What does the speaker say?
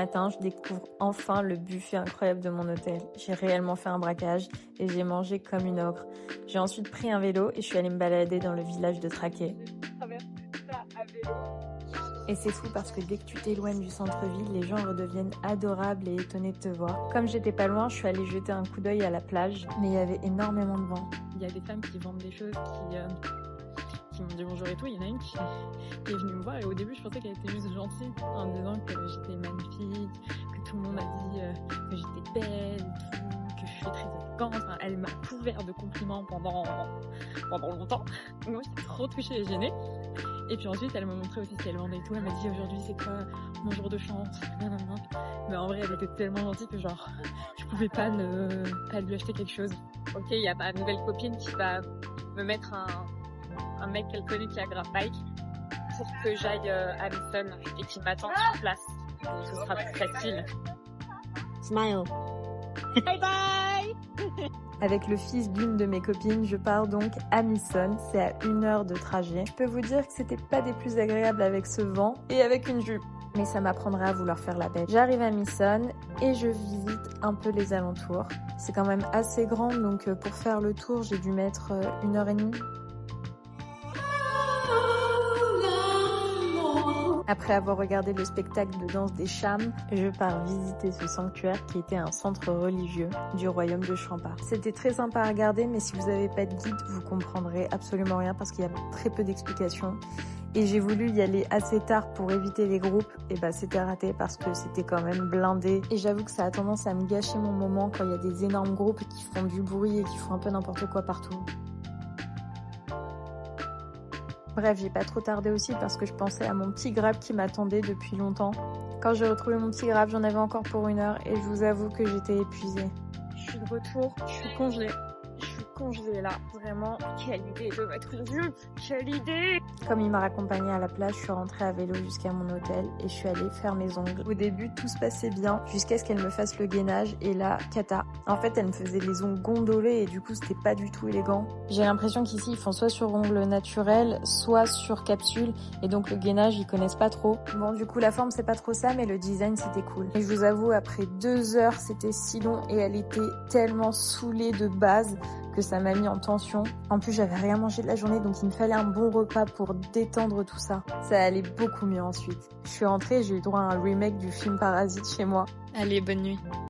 matin, je découvre enfin le buffet incroyable de mon hôtel. J'ai réellement fait un braquage et j'ai mangé comme une ogre. J'ai ensuite pris un vélo et je suis allée me balader dans le village de Traqué. Et c'est fou parce que dès que tu t'éloignes du centre-ville, les gens redeviennent adorables et étonnés de te voir. Comme j'étais pas loin, je suis allée jeter un coup d'œil à la plage, mais il y avait énormément de vent. Il y a des femmes qui vendent des choses qui m'ont dit bonjour et tout. Il y en a une qui est venue me voir et au début je pensais qu'elle était juste gentille en me disant que j'étais magnifique, que tout le monde a dit que j'étais belle et tout, que je suis très élégante. Enfin, elle m'a couvert de compliments pendant longtemps. Moi j'étais trop touchée et gênée. Et puis ensuite elle m'a montré aussi ce qu'elle vendait et tout. Elle m'a dit aujourd'hui c'est quoi mon jour de chance, nanana. Mais en vrai elle était tellement gentille que genre je pouvais pas lui acheter quelque chose. Ok, il y a ma nouvelle copine qui va me mettre un mec qu'elle connaît qui a grave bike pour que j'aille à Misson et qui m'attend sur place. Donc ce sera plus facile. Smile. Bye bye. Avec le fils d'une de mes copines, je pars donc à Misson. C'est à 1 heure de trajet. Je peux vous dire que c'était pas des plus agréables avec ce vent et avec une jupe. Mais ça m'apprendra à vouloir faire la bête. J'arrive à Misson et je visite un peu les alentours. C'est quand même assez grand, donc pour faire le tour, j'ai dû mettre 1h30. Après avoir regardé le spectacle de danse des Chams, je pars visiter ce sanctuaire qui était un centre religieux du royaume de Champa. C'était très sympa à regarder, mais si vous n'avez pas de guide, vous comprendrez absolument rien parce qu'il y a très peu d'explications. Et j'ai voulu y aller assez tard pour éviter les groupes, et bah c'était raté parce que c'était quand même blindé. Et j'avoue que ça a tendance à me gâcher mon moment quand il y a des énormes groupes qui font du bruit et qui font un peu n'importe quoi partout. Bref, j'ai pas trop tardé aussi parce que je pensais à mon petit grab qui m'attendait depuis longtemps. Quand j'ai retrouvé mon petit grab, j'en avais encore pour 1 heure et je vous avoue que j'étais épuisée. Je suis de retour, je suis congelée. Je suis congelée là, vraiment. Quelle idée de mettre une jupe, quelle idée! Comme il m'a raccompagnée à la plage, je suis rentrée à vélo jusqu'à mon hôtel et je suis allée faire mes ongles. Au début, tout se passait bien jusqu'à ce qu'elle me fasse le gainage et là, cata. En fait, elle me faisait les ongles gondolés et du coup, c'était pas du tout élégant. J'ai l'impression qu'ici, ils font soit sur ongles naturels, soit sur capsule et donc le gainage, ils connaissent pas trop. Bon, du coup, la forme, c'est pas trop ça, mais le design, c'était cool. Et je vous avoue, après 2 heures, c'était si long et elle était tellement saoulée de base que ça m'a mis en tension. En plus, j'avais rien mangé de la journée, donc il me fallait un bon repas pour détendre tout ça. Ça allait beaucoup mieux ensuite. Je suis rentrée, j'ai eu droit à un remake du film Parasite chez moi. Allez, bonne nuit.